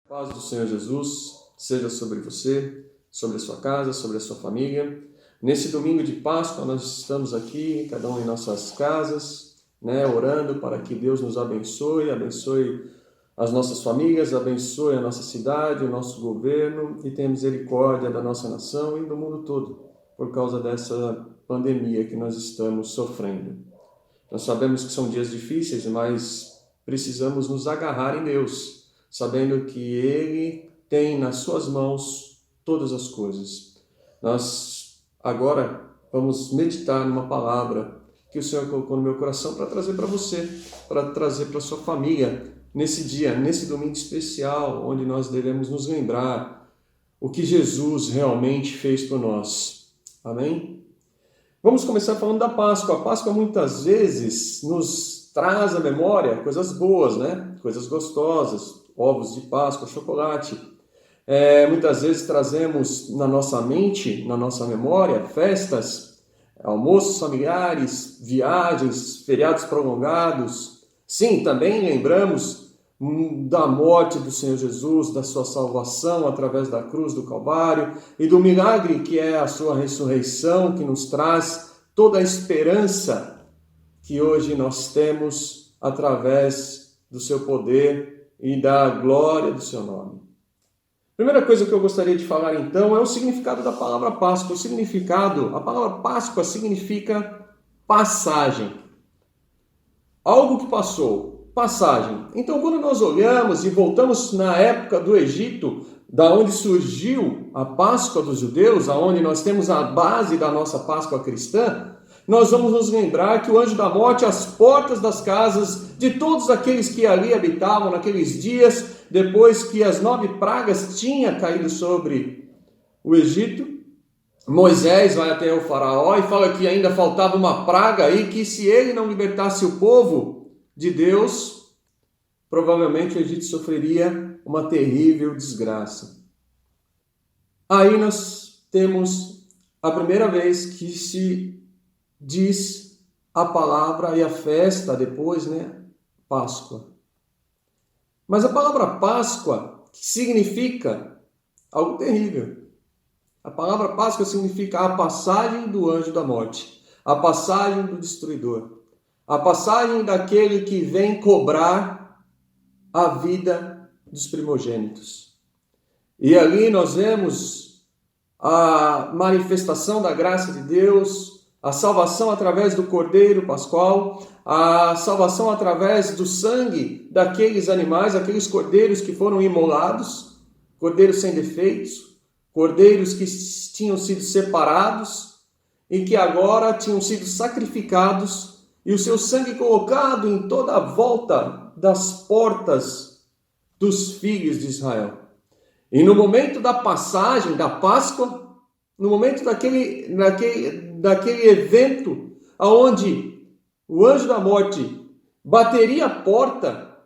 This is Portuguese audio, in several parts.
A paz do Senhor Jesus seja sobre você, sobre a sua casa, sobre a sua família. Nesse domingo de Páscoa nós estamos aqui, cada um em nossas casas, orando para que Deus nos abençoe as nossas famílias, abençoe a nossa cidade, o nosso governo e tenha misericórdia da nossa nação e do mundo todo, por causa dessa pandemia que nós estamos sofrendo. Nós sabemos que são dias difíceis, mas precisamos nos agarrar em Deus, sabendo que Ele tem nas suas mãos todas as coisas. Nós agora vamos meditar numa palavra que o Senhor colocou no meu coração para trazer para você, para trazer para a sua família, nesse dia, nesse domingo especial, onde nós devemos nos lembrar o que Jesus realmente fez por nós. Amém? Vamos começar falando da Páscoa. A Páscoa muitas vezes nos traz à memória coisas boas, Coisas gostosas, ovos de Páscoa, chocolate. Muitas vezes trazemos na nossa mente, na nossa memória, festas, almoços familiares, viagens, feriados prolongados. Sim, também lembramos da morte do Senhor Jesus, da sua salvação através da cruz do Calvário e do milagre que é a sua ressurreição, que nos traz toda a esperança que hoje nós temos através do seu poder e da glória do seu nome. Primeira coisa que eu gostaria de falar então é o significado da palavra Páscoa. A palavra Páscoa significa passagem. Algo que passou, passagem. Então, quando nós olhamos e voltamos na época do Egito, da onde surgiu a Páscoa dos judeus, aonde nós temos a base da nossa Páscoa cristã, nós vamos nos lembrar que o anjo da morte, às portas das casas de todos aqueles que ali habitavam naqueles dias, depois que as 9 pragas tinham caído sobre o Egito, Moisés vai até o faraó e fala que ainda faltava uma praga e que se ele não libertasse o povo de Deus, provavelmente o Egito sofreria uma terrível desgraça. Aí nós temos a primeira vez que se diz a palavra e a festa depois, Páscoa. Mas a palavra Páscoa significa algo terrível. A palavra Páscoa significa a passagem do anjo da morte, a passagem do destruidor, a passagem daquele que vem cobrar a vida dos primogênitos. E ali nós vemos a manifestação da graça de Deus, a salvação através do Cordeiro Pascual, a salvação através do sangue daqueles animais, aqueles cordeiros que foram imolados, cordeiros sem defeitos, cordeiros que tinham sido separados e que agora tinham sido sacrificados e o seu sangue colocado em toda a volta das portas dos filhos de Israel. E no momento da passagem, da Páscoa, no momento daquele evento onde o anjo da morte bateria a porta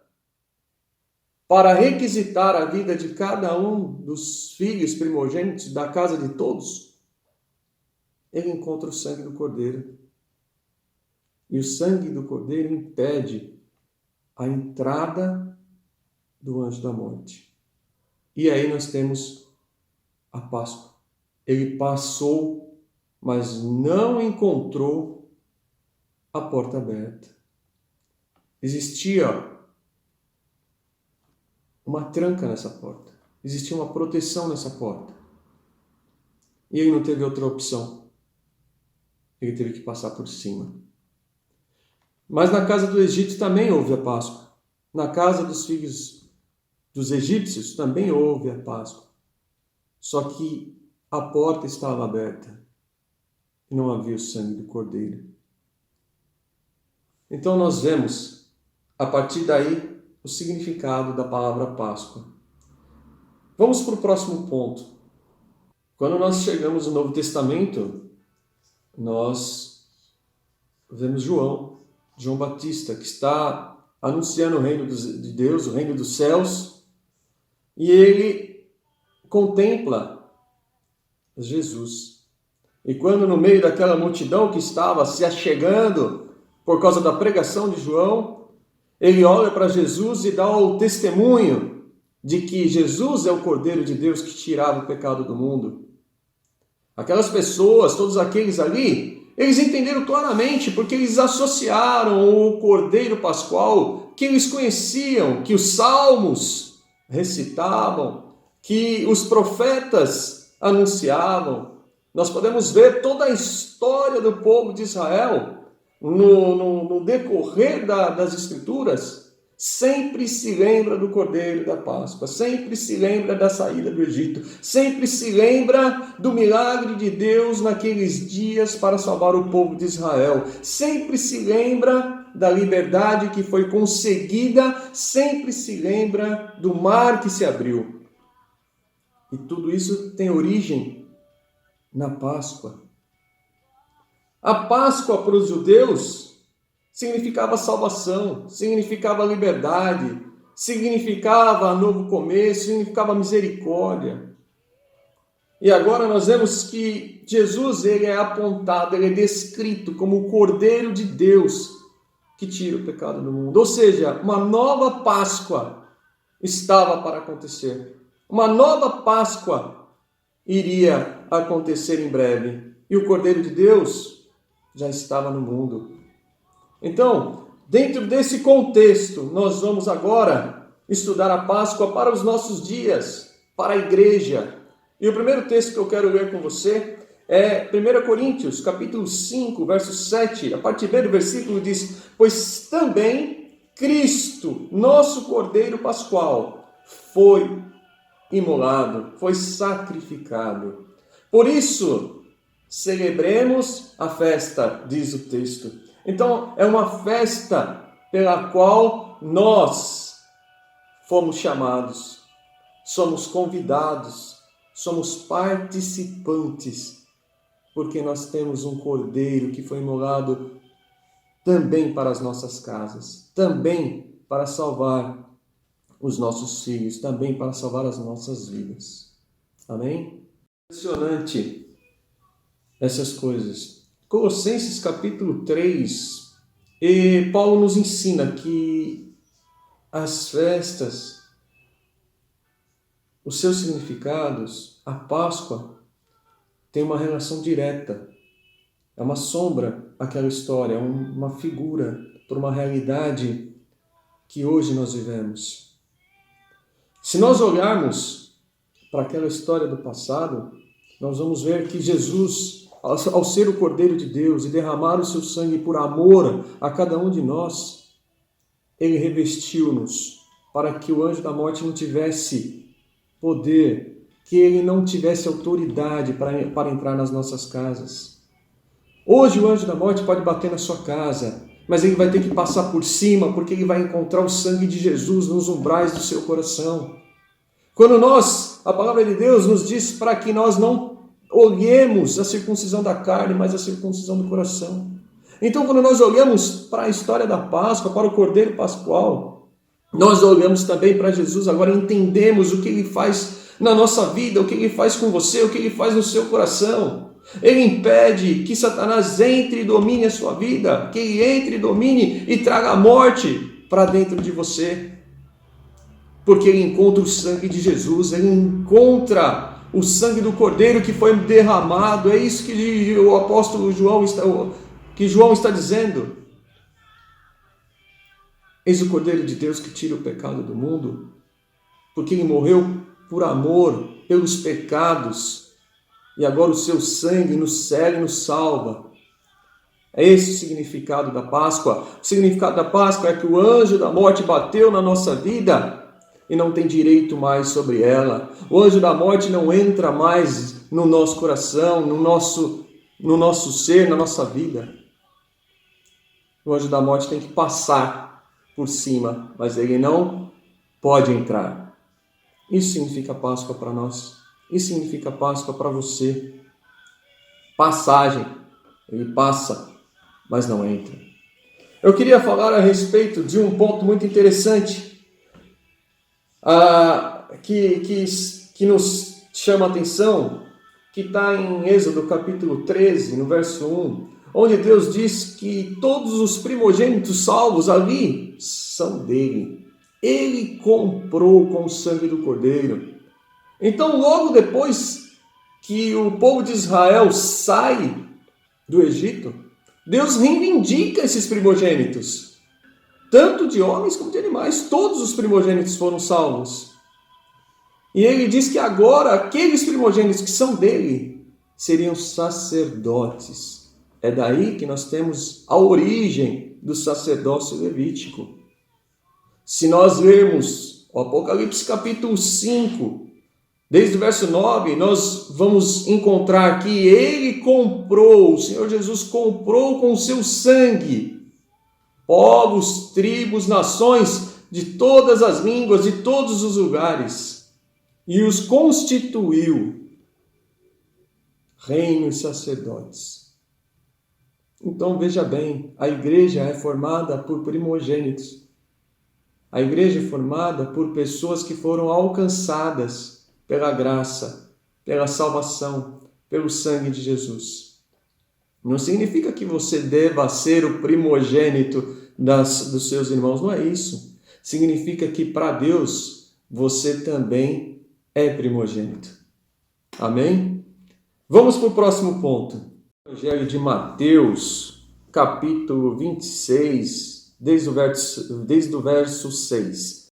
para requisitar a vida de cada um dos filhos primogênitos da casa de todos, ele encontra o sangue do Cordeiro. E o sangue do Cordeiro impede a entrada do anjo da morte. E aí nós temos a Páscoa. Ele passou, mas não encontrou a porta aberta. Existia uma tranca nessa porta. Existia uma proteção nessa porta. E ele não teve outra opção. Ele teve que passar por cima. Mas na casa do Egito também houve a Páscoa. Na casa dos filhos dos egípcios também houve a Páscoa. Só que a porta estava aberta e não havia o sangue do Cordeiro. Então nós vemos, a partir daí, o significado da palavra Páscoa. Vamos para o próximo ponto. Quando nós chegamos no Novo Testamento, nós vemos João Batista, que está anunciando o reino de Deus, o reino dos céus, e ele contempla Jesus. E quando no meio daquela multidão que estava se achegando por causa da pregação de João, ele olha para Jesus e dá o testemunho de que Jesus é o Cordeiro de Deus que tirava o pecado do mundo. Aquelas pessoas, todos aqueles ali, eles entenderam claramente porque eles associaram o Cordeiro Pascual que eles conheciam, que os salmos recitavam, que os profetas anunciavam. Nós podemos ver toda a história do povo de Israel no decorrer das Escrituras. Sempre se lembra do Cordeiro da Páscoa, sempre se lembra da saída do Egito, sempre se lembra do milagre de Deus naqueles dias para salvar o povo de Israel, sempre se lembra da liberdade que foi conseguida, sempre se lembra do mar que se abriu. E tudo isso tem origem na Páscoa. A Páscoa para os judeus significava salvação, significava liberdade, significava novo começo, significava misericórdia. E agora nós vemos que Jesus, ele é apontado, ele é descrito como o Cordeiro de Deus que tira o pecado do mundo. Ou seja, uma nova Páscoa estava para acontecer. Uma nova Páscoa iria acontecer em breve. E o Cordeiro de Deus já estava no mundo. Então, dentro desse contexto, nós vamos agora estudar a Páscoa para os nossos dias, para a igreja. E o primeiro texto que eu quero ler com você é 1 Coríntios, capítulo 5, verso 7. A parte B do versículo diz: pois também Cristo, nosso Cordeiro Pascual, foi imolado, foi sacrificado. Por isso, celebremos a festa, diz o texto. Então, é uma festa pela qual nós fomos chamados, somos convidados, somos participantes, porque nós temos um Cordeiro que foi imolado também para as nossas casas, também para salvar os nossos filhos, também para salvar as nossas vidas. Amém? Impressionante essas coisas. Colossenses capítulo 3, e Paulo nos ensina que as festas, os seus significados, a Páscoa, tem uma relação direta. É uma sombra aquela história, é uma figura para uma realidade que hoje nós vivemos. Se nós olharmos para aquela história do passado, nós vamos ver que Jesus, ao ser o Cordeiro de Deus e derramar o seu sangue por amor a cada um de nós, ele revestiu-nos para que o anjo da morte não tivesse poder, que ele não tivesse autoridade para entrar nas nossas casas. Hoje o anjo da morte pode bater na sua casa, mas ele vai ter que passar por cima, porque ele vai encontrar o sangue de Jesus nos umbrais do seu coração. Quando a palavra de Deus nos diz para que nós não olhemos a circuncisão da carne, mas a circuncisão do coração. Então, quando nós olhamos para a história da Páscoa, para o Cordeiro Pascual, nós olhamos também para Jesus, agora entendemos o que ele faz na nossa vida, o que ele faz com você, o que ele faz no seu coração. Ele impede que Satanás entre e domine a sua vida, que ele entre e domine e traga a morte para dentro de você. Porque ele encontra o sangue de Jesus, ele encontra o sangue do Cordeiro que foi derramado. É isso que o apóstolo João está dizendo. Eis o Cordeiro de Deus que tira o pecado do mundo, porque ele morreu por amor, pelos pecados, e agora o seu sangue nos cega e nos salva. É esse o significado da Páscoa. O significado da Páscoa é que o anjo da morte bateu na nossa vida e não tem direito mais sobre ela. O anjo da morte não entra mais no nosso coração, no nosso ser, na nossa vida. O anjo da morte tem que passar por cima, mas ele não pode entrar. Isso significa Páscoa para nós. Isso significa Páscoa para você. Passagem. Ele passa, mas não entra. Eu queria falar a respeito de um ponto muito interessante que nos chama a atenção, que está em Êxodo capítulo 13, no verso 1, onde Deus diz que todos os primogênitos salvos ali são dele. Ele comprou com o sangue do Cordeiro. Então, logo depois que o povo de Israel sai do Egito, Deus reivindica esses primogênitos, tanto de homens como de animais. Todos os primogênitos foram salvos. E ele diz que agora aqueles primogênitos que são dele seriam sacerdotes. É daí que nós temos a origem do sacerdócio levítico. Se nós lermos o Apocalipse capítulo 5, desde o verso 9, nós vamos encontrar que ele comprou, o Senhor Jesus comprou com o seu sangue povos, tribos, nações de todas as línguas, de todos os lugares, e os constituiu reino e sacerdotes. Então veja bem, a igreja é formada por primogênitos. A igreja é formada por pessoas que foram alcançadas pela graça, pela salvação, pelo sangue de Jesus. Não significa que você deva ser o primogênito dos seus irmãos, não é isso. Significa que para Deus você também é primogênito. Amém? Vamos para o próximo ponto. Evangelho de Mateus, capítulo 26, desde o verso 6.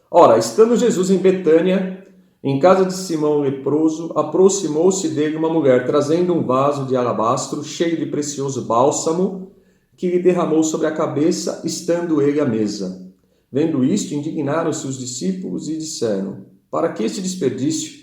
Ora, estando Jesus em Betânia, em casa de Simão leproso, aproximou-se dele uma mulher, trazendo um vaso de alabastro cheio de precioso bálsamo, que lhe derramou sobre a cabeça, estando ele à mesa. Vendo isto, indignaram-se os discípulos e disseram: para que este desperdício?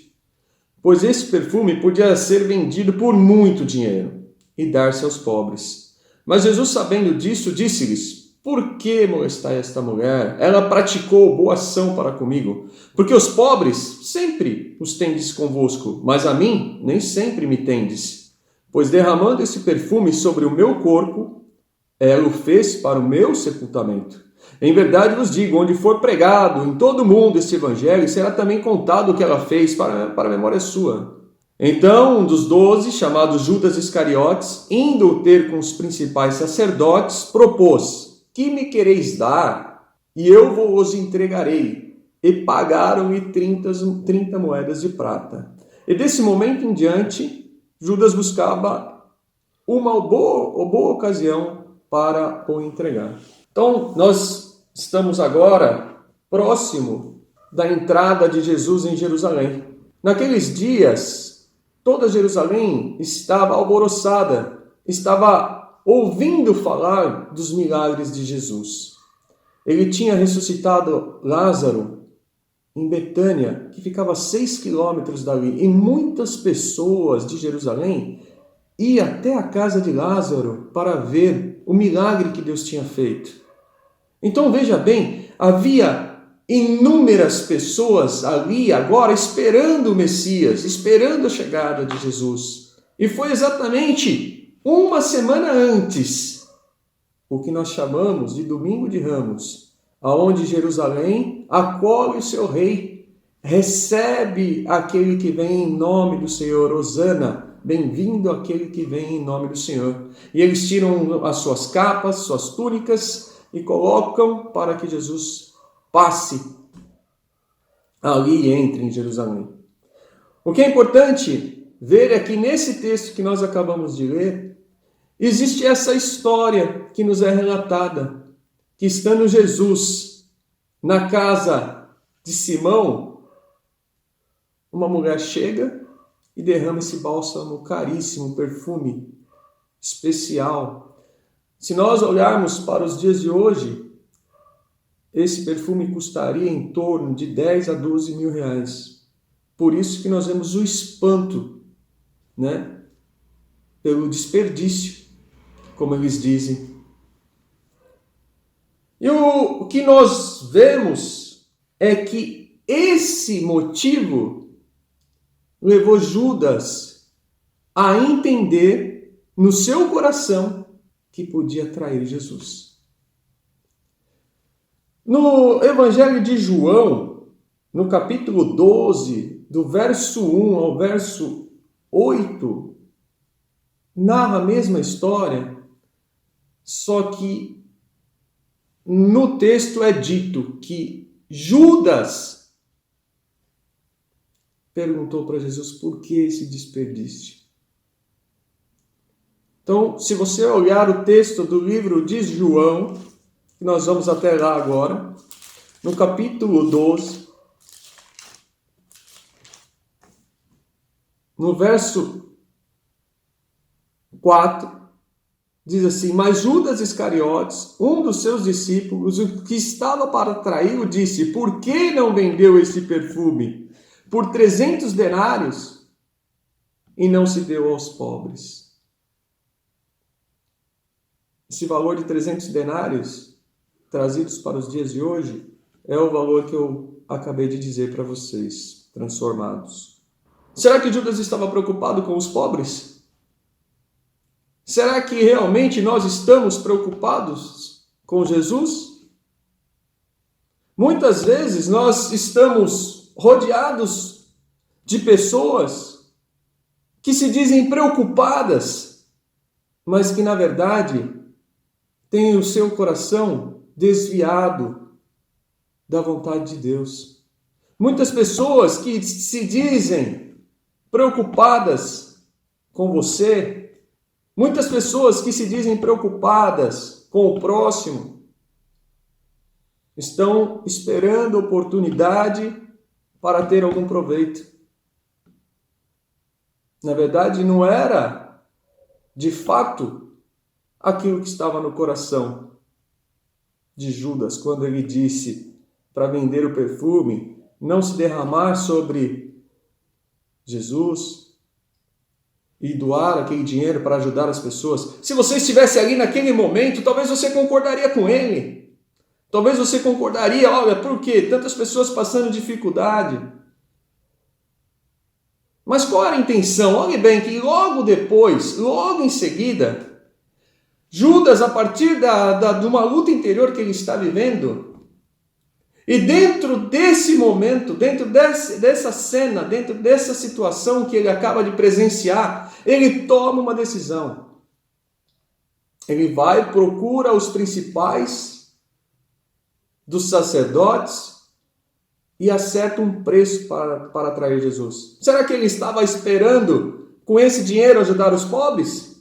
Pois esse perfume podia ser vendido por muito dinheiro e dar-se aos pobres. Mas Jesus, sabendo disso, disse-lhes: por que molestai esta mulher? Ela praticou boa ação para comigo. Porque os pobres sempre os tendes convosco, mas a mim nem sempre me tendes. Pois derramando esse perfume sobre o meu corpo, ela o fez para o meu sepultamento. Em verdade vos digo, onde for pregado em todo o mundo este evangelho, será também contado o que ela fez para a memória sua. Então, um dos 12, chamado Judas Iscariotes, indo ter com os principais sacerdotes, propôs: que me quereis dar? E eu vos entregarei. E pagaram-lhe 30 moedas de prata. E desse momento em diante, Judas buscava uma boa ocasião para o entregar. Então, nós estamos agora próximo da entrada de Jesus em Jerusalém. Naqueles dias, toda Jerusalém estava alvoroçada, estava ouvindo falar dos milagres de Jesus. Ele tinha ressuscitado Lázaro em Betânia, que ficava a 6 quilômetros dali, e muitas pessoas de Jerusalém iam até a casa de Lázaro para ver o milagre que Deus tinha feito. Então veja bem, havia inúmeras pessoas ali agora esperando o Messias, esperando a chegada de Jesus. E foi exatamente uma semana antes, o que nós chamamos de Domingo de Ramos, aonde Jerusalém acolhe o seu rei, recebe aquele que vem em nome do Senhor, Hosana, bem-vindo aquele que vem em nome do Senhor. E eles tiram as suas capas, suas túnicas e colocam para que Jesus passe ali e entre em Jerusalém. O que é importante ver é que nesse texto que nós acabamos de ler, existe essa história que nos é relatada, que estando Jesus na casa de Simão, uma mulher chega e derrama esse bálsamo caríssimo, perfume especial. Se nós olharmos para os dias de hoje, esse perfume custaria em torno de 10 a 12 mil reais. Por isso que nós vemos o espanto, né? Pelo desperdício, como eles dizem. E o que nós vemos é que esse motivo levou Judas a entender no seu coração que podia trair Jesus. No Evangelho de João, no capítulo 12, do verso 1 ao verso 8, narra a mesma história, só que no texto é dito que Judas perguntou para Jesus: por que esse desperdício? Então, se você olhar o texto do livro de João, que nós vamos até lá agora, no capítulo 12, no verso 4, diz assim: mas Judas Iscariotes, um dos seus discípulos, o que estava para traí-lo, disse: por que não vendeu esse perfume por 300 denários e não se deu aos pobres? Esse valor de 300 denários, trazidos para os dias de hoje, é o valor que eu acabei de dizer para vocês, transformados. Será que Judas estava preocupado com os pobres? Será que realmente nós estamos preocupados com Jesus? Muitas vezes nós estamos rodeados de pessoas que se dizem preocupadas, mas que na verdade têm o seu coração desviado da vontade de Deus. Muitas pessoas que se dizem preocupadas com você, muitas pessoas que se dizem preocupadas com o próximo, estão esperando oportunidade para ter algum proveito. Na verdade, não era, de fato, aquilo que estava no coração de Judas, quando ele disse para vender o perfume, não se derramar sobre Jesus e doar aquele dinheiro para ajudar as pessoas. Se você estivesse ali naquele momento, talvez você concordaria com ele. Talvez você concordaria: olha, por quê? Tantas pessoas passando dificuldade. Mas qual era a intenção? Olhe bem que logo depois, logo em seguida, Judas, a partir de uma luta interior que ele está vivendo, e dentro desse momento, dentro dessa cena, dentro dessa situação que ele acaba de presenciar, ele toma uma decisão. Ele vai, procura os principais dos sacerdotes e acerta um preço para atrair Jesus. Será que ele estava esperando, com esse dinheiro, ajudar os pobres?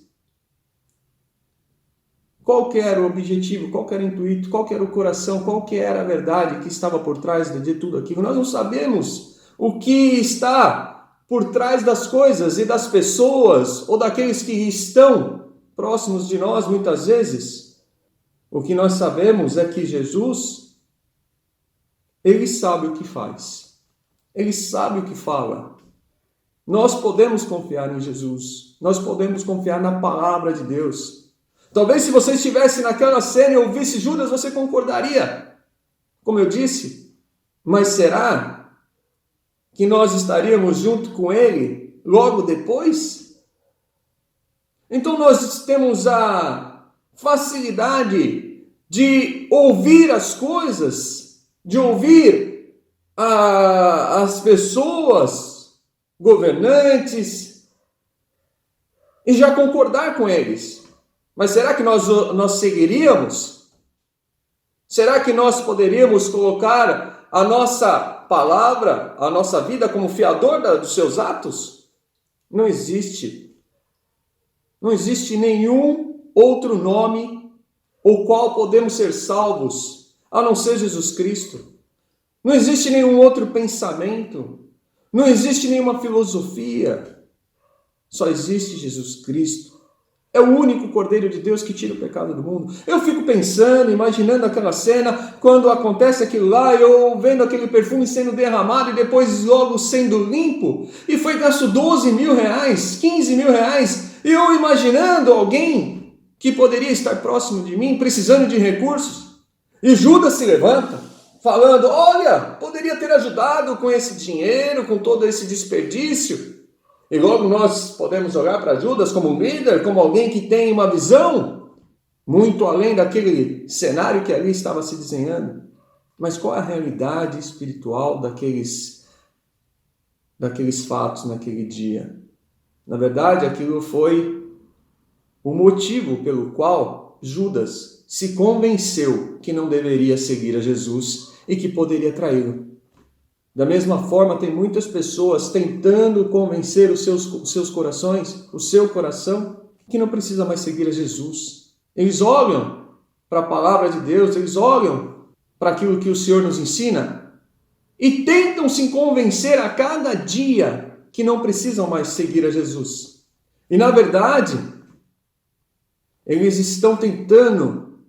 Qual que era o objetivo, qual que era o intuito, qual que era o coração, qual que era a verdade que estava por trás de tudo aquilo? Nós não sabemos o que está por trás das coisas e das pessoas ou daqueles que estão próximos de nós muitas vezes. O que nós sabemos é que Jesus, ele sabe o que faz, ele sabe o que fala. Nós podemos confiar em Jesus, nós podemos confiar na palavra de Deus. Talvez se você estivesse naquela cena e ouvisse Judas, você concordaria, como eu disse. Mas será que nós estaríamos junto com ele logo depois? Então nós temos a facilidade de ouvir as coisas, de ouvir as pessoas, governantes, e já concordar com eles. Mas será que nós seguiríamos? Será que nós poderíamos colocar a nossa palavra, a nossa vida como fiador dos seus atos? Não existe. Não existe nenhum outro nome o qual podemos ser salvos, a não ser Jesus Cristo. Não existe nenhum outro pensamento. Não existe nenhuma filosofia. Só existe Jesus Cristo. É o único Cordeiro de Deus que tira o pecado do mundo. Eu fico pensando, imaginando aquela cena, quando acontece aquilo lá, eu vendo aquele perfume sendo derramado e depois logo sendo limpo, e foi gasto 12 mil reais, 15 mil reais, e eu imaginando alguém que poderia estar próximo de mim, precisando de recursos, e Judas se levanta, falando: olha, poderia ter ajudado com esse dinheiro, com todo esse desperdício. E logo nós podemos olhar para Judas como um líder, como alguém que tem uma visão muito além daquele cenário que ali estava se desenhando. Mas qual é a realidade espiritual daqueles fatos naquele dia? Na verdade, aquilo foi o motivo pelo qual Judas se convenceu que não deveria seguir a Jesus e que poderia traí-lo. Da mesma forma, tem muitas pessoas tentando convencer os seus corações, o seu coração, que não precisa mais seguir a Jesus. Eles olham para a palavra de Deus, eles olham para aquilo que o Senhor nos ensina e tentam se convencer a cada dia que não precisam mais seguir a Jesus. E na verdade, eles estão tentando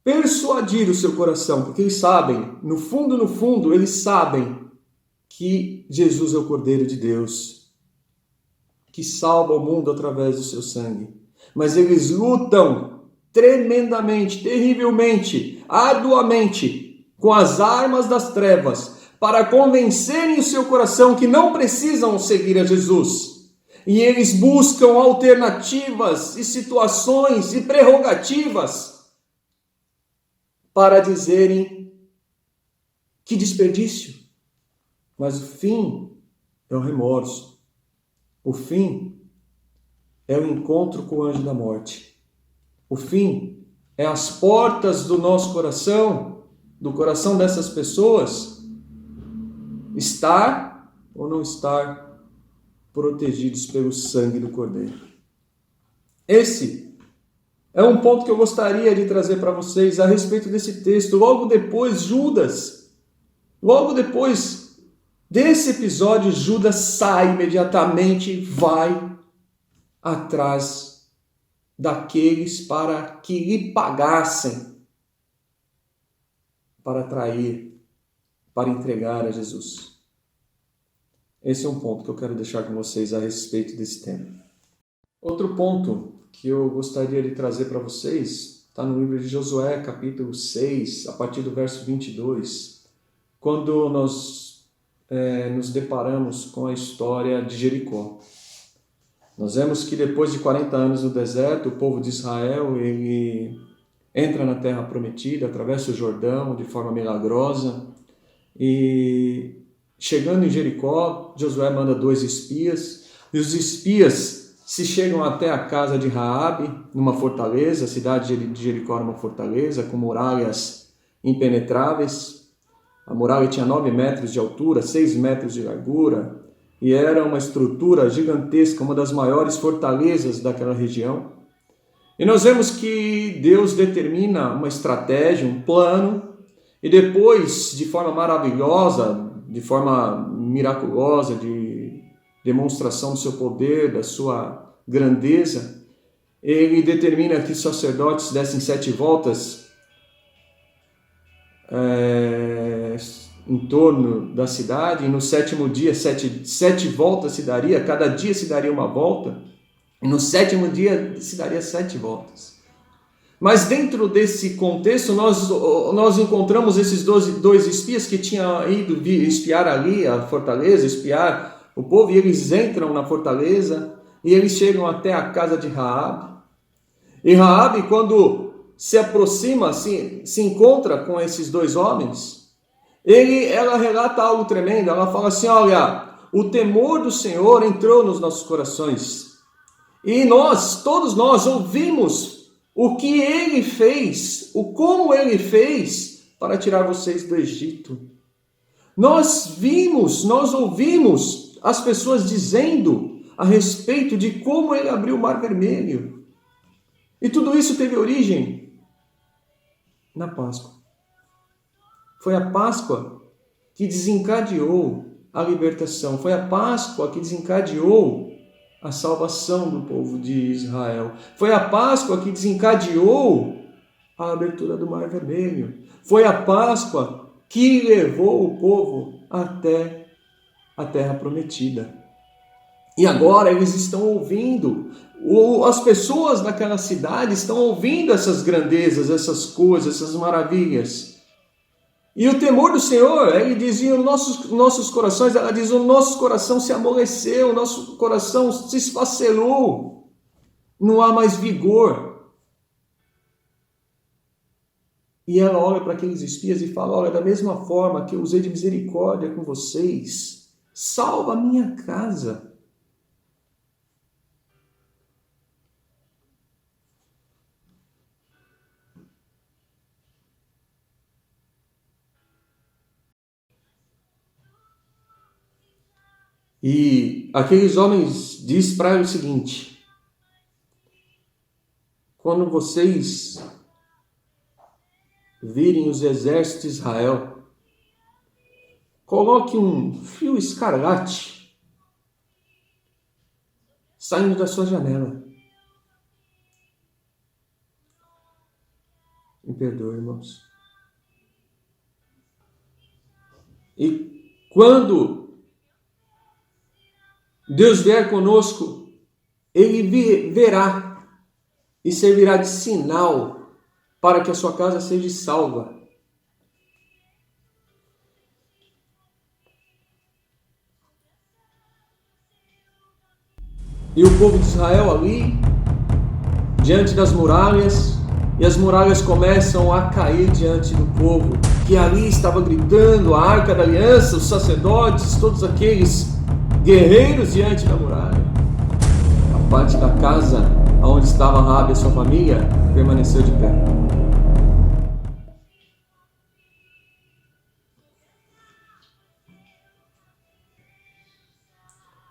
persuadir o seu coração, porque eles sabem, no fundo, eles sabem que Jesus é o Cordeiro de Deus, que salva o mundo através do seu sangue. Mas eles lutam tremendamente, terrivelmente, arduamente, com as armas das trevas, para convencerem o seu coração que não precisam seguir a Jesus. E eles buscam alternativas e situações e prerrogativas para dizerem que desperdício. Mas o fim é o remorso. O fim é o encontro com o anjo da morte. O fim é as portas do nosso coração, do coração dessas pessoas, estar ou não estar protegidos pelo sangue do Cordeiro. Esse é um ponto que eu gostaria de trazer para vocês a respeito desse texto. Logo depois, logo depois desse episódio, Judas sai imediatamente, vai atrás daqueles para que lhe pagassem para trair, para entregar a Jesus. Esse é um ponto que eu quero deixar com vocês a respeito desse tema. Outro ponto que eu gostaria de trazer para vocês está no livro de Josué, capítulo 6, a partir do verso 22, quando nós nos deparamos com a história de Jericó. Nós vemos que depois de 40 anos no deserto, o povo de Israel ele entra na terra prometida, atravessa o Jordão de forma milagrosa e chegando em Jericó, Josué manda 2 espias e os espias se chegam até a casa de Raabe, numa fortaleza. A cidade de Jericó era uma fortaleza com muralhas impenetráveis. A muralha tinha 9 metros de altura, 6 metros de largura, e era uma estrutura gigantesca, uma das maiores fortalezas daquela região. E nós vemos que Deus determina uma estratégia, um plano, e depois, de forma maravilhosa, de forma miraculosa, de demonstração do seu poder, da sua grandeza, ele determina que os sacerdotes dessem 7 voltas em torno da cidade, e no 7º dia, 7 voltas se daria, cada dia se daria uma volta, e no 7º dia se daria 7 voltas. Mas dentro desse contexto, nós encontramos esses 2 espias que tinham ido espiar ali a fortaleza, espiar o povo, e eles entram na fortaleza, e eles chegam até a casa de Raabe. E Raabe, quando se aproxima, se encontra com esses 2 homens, ela relata algo tremendo. Ela fala assim: olha, o temor do Senhor entrou nos nossos corações, e todos nós ouvimos o que ele fez, como ele fez para tirar vocês do Egito. Nós ouvimos as pessoas dizendo a respeito de como ele abriu o Mar Vermelho. E tudo isso teve origem na Páscoa. Foi a Páscoa que desencadeou a libertação. Foi a Páscoa que desencadeou a salvação do povo de Israel. Foi a Páscoa que desencadeou a abertura do Mar Vermelho. Foi a Páscoa que levou o povo até a Terra Prometida. E agora eles estão ouvindo, as pessoas daquela cidade estão ouvindo essas grandezas, essas coisas, essas maravilhas. E o temor do Senhor, ele dizia, nossos corações, ela diz, o nosso coração se amoleceu, o nosso coração se esfacelou, não há mais vigor. E ela olha para aqueles espias e fala: olha, da mesma forma que eu usei de misericórdia com vocês, salva a minha casa. E aqueles homens diz para ele o seguinte: quando vocês virem os exércitos de Israel, coloque um fio escarlate saindo da sua janela. Me perdoe, irmãos. E quando Deus vier conosco, Ele verá e servirá de sinal para que a sua casa seja salva. E o povo de Israel ali, diante das muralhas, e as muralhas começam a cair diante do povo, que ali estava gritando, a Arca da Aliança, os sacerdotes, todos aqueles guerreiros diante da muralha. A parte da casa onde estava Raabe e sua família permaneceu de pé.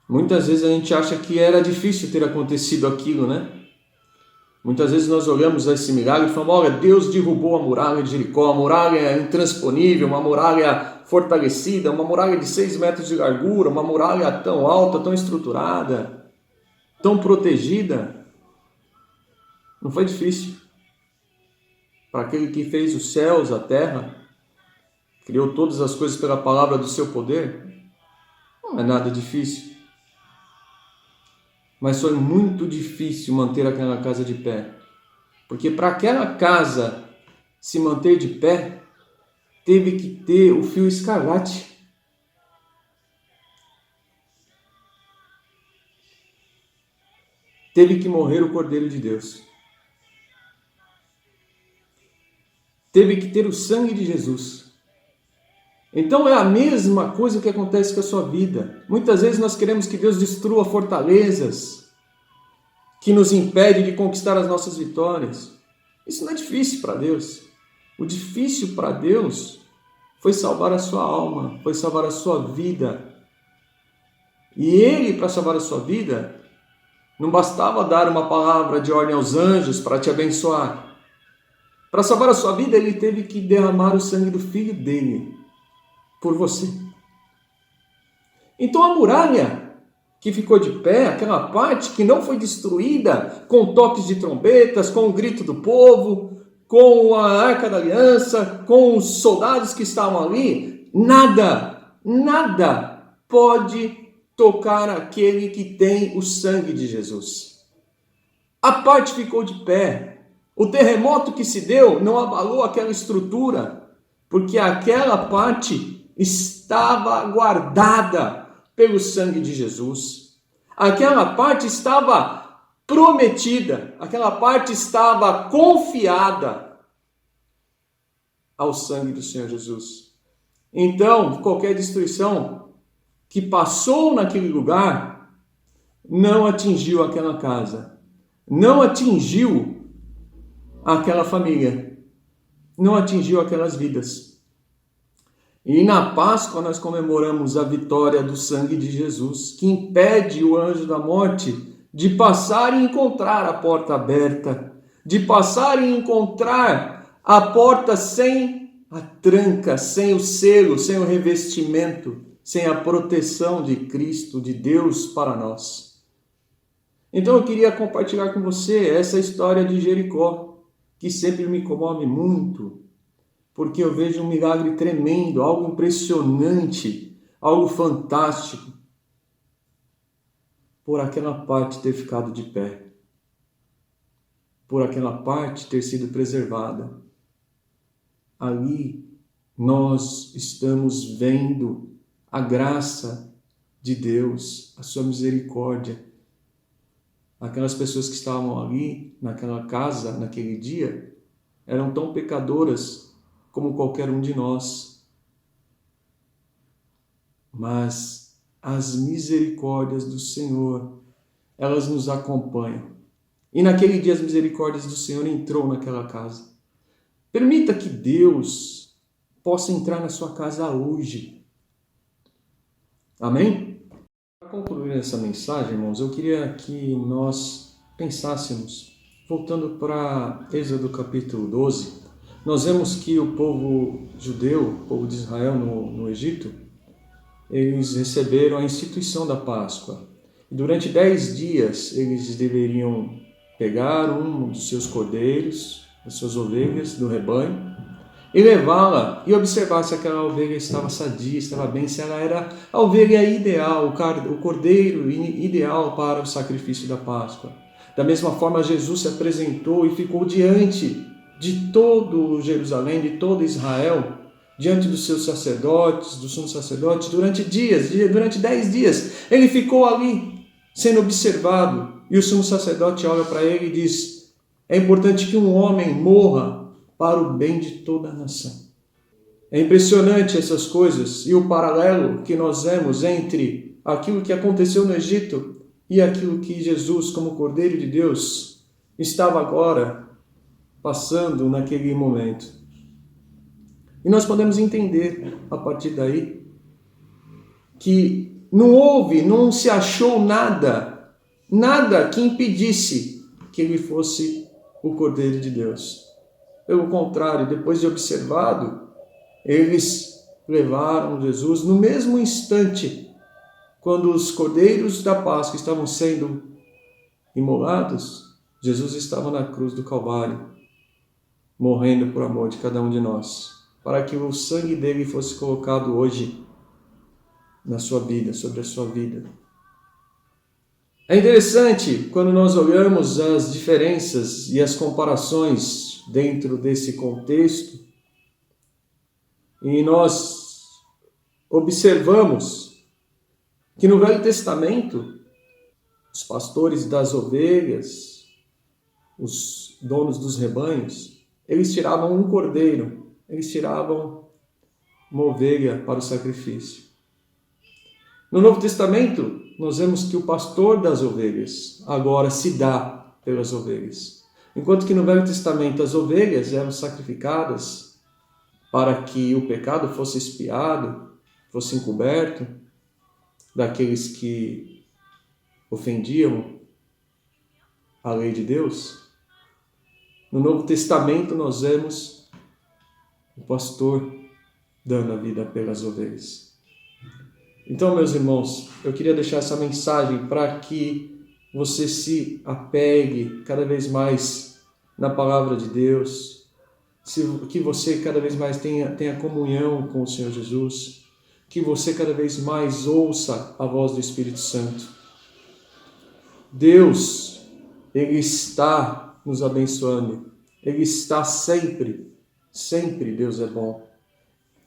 Muitas vezes a gente acha que era difícil ter acontecido aquilo, né? Muitas vezes nós olhamos esse milagre e falamos: olha, Deus derrubou a muralha de Jericó, a muralha intransponível, uma muralha fortalecida, uma muralha de 6 metros de largura, uma muralha tão alta, tão estruturada, tão protegida. Não foi difícil. Para aquele que fez os céus, a terra, criou todas as coisas pela palavra do seu poder, não é nada difícil. Mas foi muito difícil manter aquela casa de pé. Porque para aquela casa se manter de pé, teve que ter o fio escarlate. Teve que morrer o Cordeiro de Deus. Teve que ter o sangue de Jesus. Então é a mesma coisa que acontece com a sua vida. Muitas vezes nós queremos que Deus destrua fortalezas que nos impedem de conquistar as nossas vitórias. Isso não é difícil para Deus. O difícil para Deus foi salvar a sua alma, foi salvar a sua vida. E Ele, para salvar a sua vida, não bastava dar uma palavra de ordem aos anjos para te abençoar. Para salvar a sua vida, Ele teve que derramar o sangue do Filho dele por você. Então a muralha que ficou de pé, aquela parte que não foi destruída com toques de trombetas, com o grito do povo, com a Arca da Aliança, com os soldados que estavam ali, nada pode tocar aquele que tem o sangue de Jesus. A parte ficou de pé. O terremoto que se deu não abalou aquela estrutura, porque aquela parte estava guardada pelo sangue de Jesus. Aquela parte estava prometida, aquela parte estava confiada ao sangue do Senhor Jesus. Então, qualquer destruição que passou naquele lugar não atingiu aquela casa, não atingiu aquela família, não atingiu aquelas vidas. E na Páscoa nós comemoramos a vitória do sangue de Jesus, que impede o anjo da morte de passar e encontrar a porta aberta, de passar e encontrar a porta sem a tranca, sem o selo, sem o revestimento, sem a proteção de Cristo, de Deus para nós. Então eu queria compartilhar com você essa história de Jericó, que sempre me comove muito, porque eu vejo um milagre tremendo, algo impressionante, algo fantástico, por aquela parte ter ficado de pé, por aquela parte ter sido preservada. Ali nós estamos vendo a graça de Deus, a sua misericórdia. Aquelas pessoas que estavam ali, naquela casa, naquele dia, eram tão pecadoras como qualquer um de nós. Mas as misericórdias do Senhor, elas nos acompanham. E naquele dia as misericórdias do Senhor entrou naquela casa. Permita que Deus possa entrar na sua casa hoje. Amém? Para concluir essa mensagem, irmãos, eu queria que nós pensássemos, voltando para Êxodo capítulo 12, nós vemos que o povo judeu, o povo de Israel no Egito, eles receberam a instituição da Páscoa. E durante 10 dias eles deveriam pegar um dos seus cordeiros, das suas ovelhas do rebanho, e levá-la e observar se aquela ovelha estava sadia, estava bem, se ela era a ovelha ideal, o cordeiro ideal para o sacrifício da Páscoa. Da mesma forma, Jesus se apresentou e ficou diante de todo Jerusalém, de todo Israel, diante dos seus sacerdotes, do sumo sacerdote, durante 10 dias. Ele ficou ali, sendo observado, e o sumo sacerdote olha para ele e diz: é importante que um homem morra para o bem de toda a nação. É impressionante essas coisas e o paralelo que nós vemos entre aquilo que aconteceu no Egito e aquilo que Jesus, como Cordeiro de Deus, estava agora passando naquele momento. E nós podemos entender, a partir daí, que não se achou nada que impedisse que ele fosse o Cordeiro de Deus. Pelo contrário, depois de observado, eles levaram Jesus no mesmo instante, quando os cordeiros da Páscoa estavam sendo imolados, Jesus estava na cruz do Calvário, morrendo por amor de cada um de nós, para que o sangue dele fosse colocado hoje na sua vida, sobre a sua vida. É interessante quando nós olhamos as diferenças e as comparações dentro desse contexto e nós observamos que no Velho Testamento os pastores das ovelhas, os donos dos rebanhos, eles tiravam um cordeiro, eles tiravam uma ovelha para o sacrifício. No Novo Testamento, nós vemos que o pastor das ovelhas agora se dá pelas ovelhas. Enquanto que no Velho Testamento as ovelhas eram sacrificadas para que o pecado fosse expiado, fosse encoberto daqueles que ofendiam a lei de Deus. No Novo Testamento nós vemos o pastor dando a vida pelas ovelhas. Então, meus irmãos, eu queria deixar essa mensagem para que você se apegue cada vez mais na palavra de Deus, que você cada vez mais tenha comunhão com o Senhor Jesus, que você cada vez mais ouça a voz do Espírito Santo. Deus, Ele está nos abençoando, Ele está sempre Deus é bom.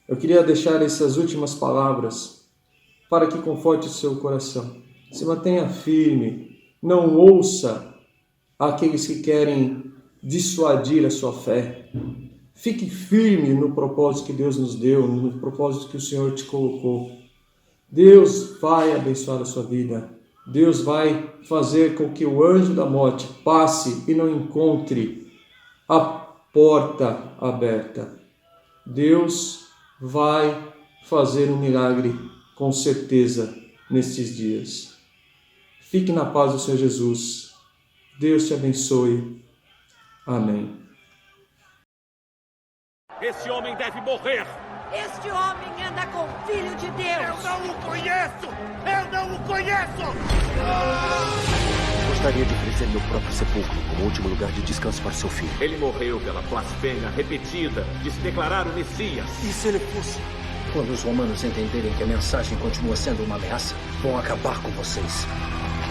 Eu queria deixar essas últimas palavras para que conforte o seu coração. Se mantenha firme. Não ouça aqueles que querem dissuadir a sua fé. Fique firme no propósito que Deus nos deu, no propósito que o Senhor te colocou. Deus vai abençoar a sua vida. Deus vai fazer com que o anjo da morte passe e não encontre a porta aberta. Deus vai fazer um milagre com certeza nestes dias. Fique na paz do Senhor Jesus. Deus te abençoe. Amém. Esse homem deve morrer. Este homem anda com o Filho de Deus. Eu não o conheço. Eu não o conheço. Gostaria de oferecer meu próprio sepulcro como último lugar de descanso para seu filho. Ele morreu pela blasfêmia repetida de se declarar o Messias. E se ele fosse? Quando os romanos entenderem que a mensagem continua sendo uma ameaça, vão acabar com vocês.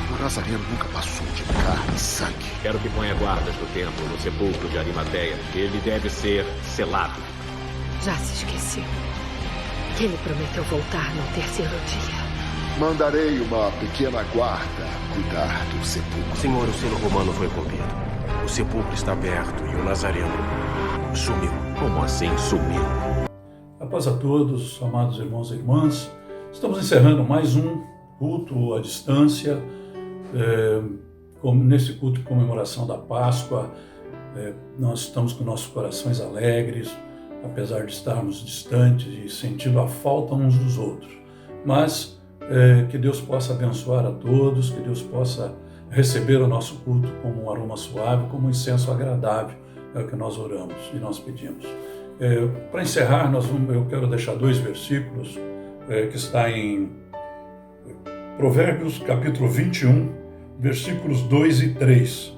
O Nazareno nunca passou de carne e sangue. Quero que ponha guardas do templo no sepulcro de Arimateia. Ele deve ser selado. Já se esqueceu que ele prometeu voltar no terceiro dia. Mandarei uma pequena guarda cuidar do sepulcro. Senhor, o selo romano foi cumprido. O sepulcro está aberto e o Nazareno sumiu. Como assim sumiu? A paz a todos, amados irmãos e irmãs. Estamos encerrando mais um culto à distância, nesse culto de comemoração da Páscoa. Nós estamos com nossos corações alegres, apesar de estarmos distantes e sentindo a falta uns dos outros. Mas Que Deus possa abençoar a todos, que Deus possa receber o nosso culto como um aroma suave, como um incenso agradável, é o que nós oramos e nós pedimos. Para encerrar, eu quero deixar 2 versículos, que está em Provérbios capítulo 21, versículos 2 e 3.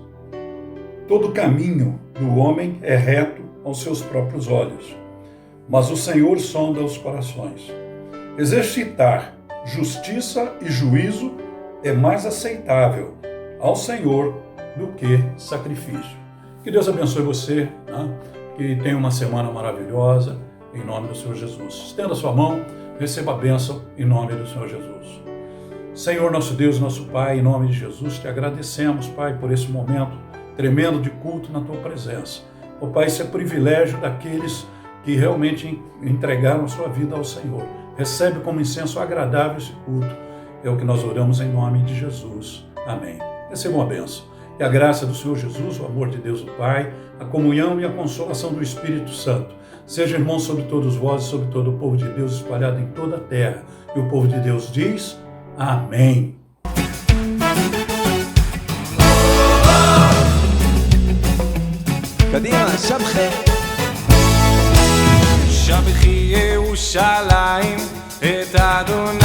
Todo caminho do homem é reto aos seus próprios olhos, mas o Senhor sonda os corações. Exercitar justiça e juízo é mais aceitável ao Senhor do que sacrifício. Que Deus abençoe você, né? Que tenha uma semana maravilhosa, em nome do Senhor Jesus. Estenda a sua mão, receba a bênção em nome do Senhor Jesus. Senhor, nosso Deus, nosso Pai, em nome de Jesus, te agradecemos, Pai, por esse momento tremendo de culto na tua presença. Ó Pai, esse é privilégio daqueles que realmente entregaram sua vida ao Senhor. Recebe como incenso agradável esse culto. É o que nós oramos em nome de Jesus. Amém. Receba uma bênção. E a graça do Senhor Jesus, o amor de Deus o Pai, a comunhão e a consolação do Espírito Santo seja, irmão, sobre todos vós e sobre todo o povo de Deus espalhado em toda a terra. E o povo de Deus diz: Amém. קדימה, שבחי ירושלים את אדוני